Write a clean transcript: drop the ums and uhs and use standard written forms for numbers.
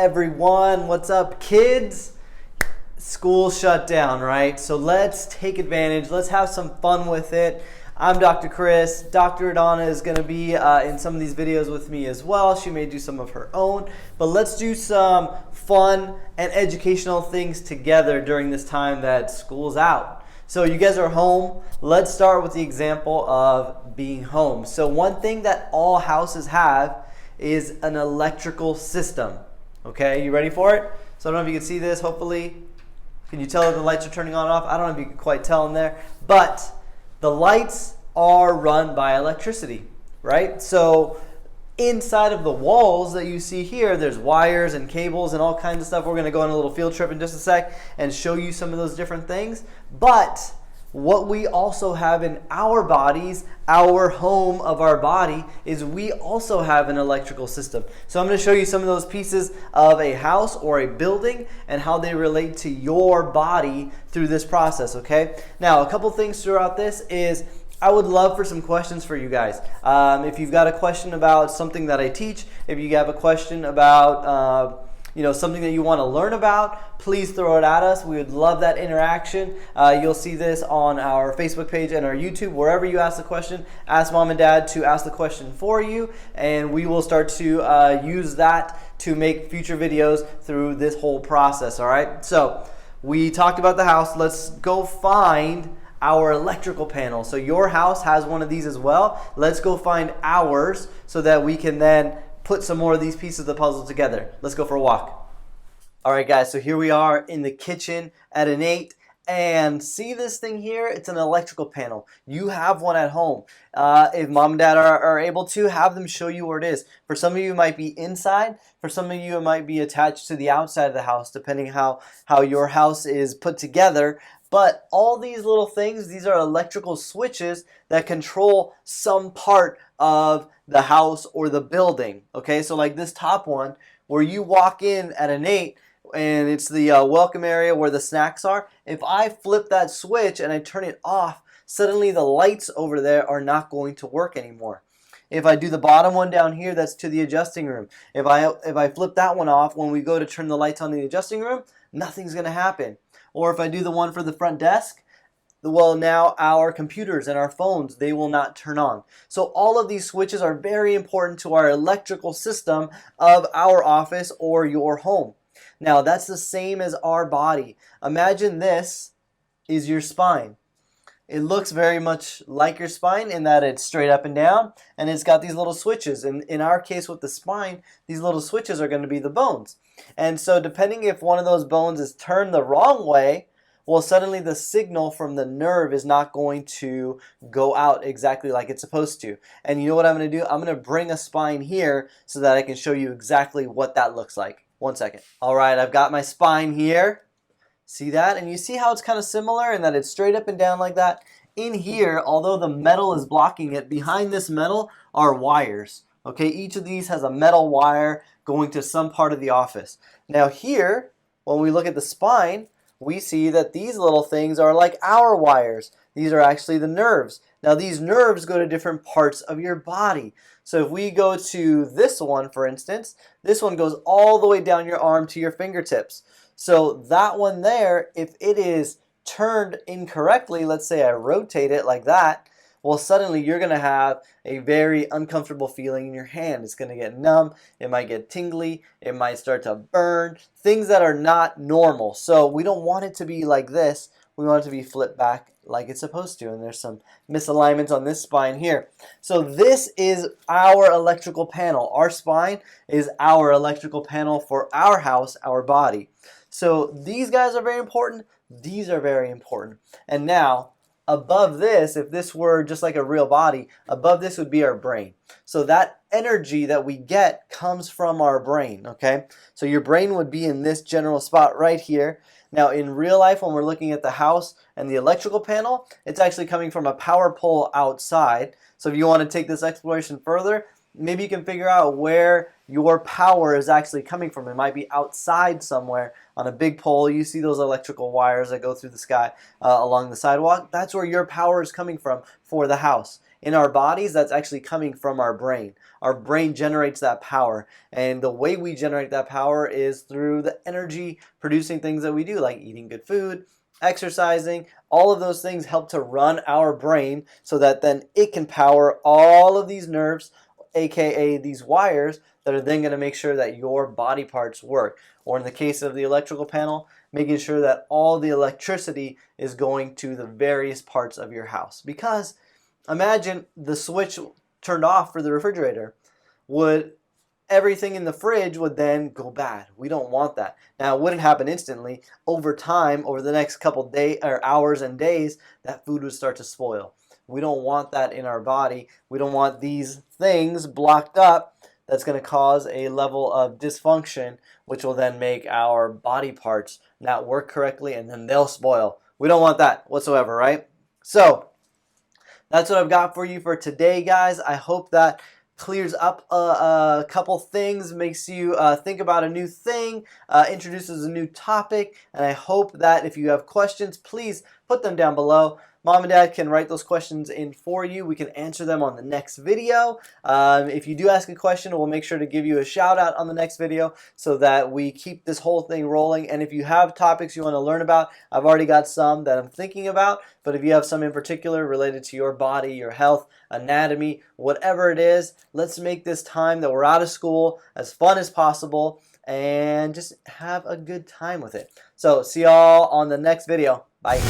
everyone? What's up, kids? School shut down, right? So let's take advantage. Let's have some fun with it. I'm Dr. Chris. Dr. Adana is going to be in some of these videos with me as well. She may do some of her own. But let's do some fun and educational things together during this time that school's out. So you guys are home. Let's start with the example of being home. So one thing that all houses have is an electrical system. Okay, you ready for it? So I don't know if you can see this, hopefully. Can you tell that the lights are turning on and off? I don't know if you can quite tell in there. But the lights are run by electricity, right? So inside of the walls that you see here, there's wires and cables and all kinds of stuff. We're going to go on a little field trip in just a sec and show you some of those different things. But what we also have in our bodies, our home of our body, is we also have an electrical system. So I'm going to show you some of those pieces of a house or a building and how they relate to your body through this process, okay? Now, a couple things throughout this is I would love for some questions for you guys. If you've got a question about something that I teach, if you have a question about something that you want to learn about, please throw it at us. We would love that interaction. You'll see this on our Facebook page and our YouTube. Wherever you ask the question, ask mom and dad to ask the question for you, and we will start to use that to make future videos through this whole process, all right? So we talked about the house. Let's go find our electrical panel. So your house has one of these as well. Let's go find ours so that we can then put some more of these pieces of the puzzle together. Let's go for a walk. All right, guys, so here we are in the kitchen at Innate. And see this thing here? It's an electrical panel. You have one at home. If mom and dad are able to, have them show you where it is. For some of you, it might be inside. For some of you, it might be attached to the outside of the house, depending how your house is put together. But all these little things, these are electrical switches that control some part of the house or the building. Okay, so like this top one, where you walk in at Innate, and it's the welcome area where the snacks are. If I flip that switch and I turn it off, suddenly the lights over there are not going to work anymore. If I do the bottom one down here, that's to the adjusting room. If I flip that one off, when we go to turn the lights on in the adjusting room, nothing's going to happen. Or if I do the one for the front desk, well, now our computers and our phones, they will not turn on. So all of these switches are very important to our electrical system of our office or your home. Now, that's the same as our body. Imagine this is your spine. It looks very much like your spine in that it's straight up and down, and it's got these little switches. And in our case with the spine, these little switches are going to be the bones. And so depending if one of those bones is turned the wrong way, well, suddenly the signal from the nerve is not going to go out exactly like it's supposed to. And you know what I'm going to do? I'm going to bring a spine here so that I can show you exactly what that looks like. 1 second. All right, I've got my spine here. See that? And you see how it's kind of similar in that it's straight up and down like that? In here, although the metal is blocking it, behind this metal are wires. Okay, each of these has a metal wire going to some part of the office. Now here, when we look at the spine, we see that these little things are like our wires. These are actually the nerves. Now these nerves go to different parts of your body. So if we go to this one, for instance, this one goes all the way down your arm to your fingertips. So that one there, if it is turned incorrectly, let's say I rotate it like that, well, suddenly you're going to have a very uncomfortable feeling in your hand. It's going to get numb. It might get tingly. It might start to burn. Things that are not normal. So we don't want it to be like this. We want it to be flipped back like it's supposed to. And there's some misalignments on this spine here. So this is our electrical panel. Our spine is our electrical panel for our house, our body. So these guys are very important. These are very important. And now, above this, if this were just like a real body, above this would be our brain. So that energy that we get comes from our brain, okay? So your brain would be in this general spot right here. Now in real life, when we're looking at the house and the electrical panel, it's actually coming from a power pole outside. So if you want to take this exploration further, maybe you can figure out where your power is actually coming from. It might be outside somewhere on a big pole. You see those electrical wires that go through the sky along the sidewalk. That's where your power is coming from for the house. in our bodies that's actually coming from our brain. Our brain generates that power, and the way we generate that power is through the energy producing things that we do, like eating good food, exercising. All of those things help to run our brain so that then it can power all of these nerves, aka these wires, that are then going to make sure that your body parts work. Or in the case of the electrical panel, making sure that all the electricity is going to the various parts of your house. Because imagine the switch turned off for the refrigerator. Would everything in the fridge would then go bad? We don't want that. Now, it wouldn't happen instantly. Over time, over the next couple days or hours and days, that food would start to spoil. We don't want that in our body. We don't want these things blocked up. That's going to cause a level of dysfunction, which will then make our body parts not work correctly, and then they'll spoil. We don't want that whatsoever, right? So that's what I've got for you for today, guys. I hope that clears up a couple things, makes you think about a new thing, introduces a new topic, and I hope that if you have questions, please put them down below. Mom and Dad can write those questions in for you. We can answer them on the next video. If you do ask a question, we'll make sure to give you a shout out on the next video so that we keep this whole thing rolling. And if you have topics you want to learn about, I've already got some that I'm thinking about. But if you have some in particular related to your body, your health, anatomy, whatever it is, let's make this time that we're out of school as fun as possible and just have a good time with it. So see y'all on the next video. Bye.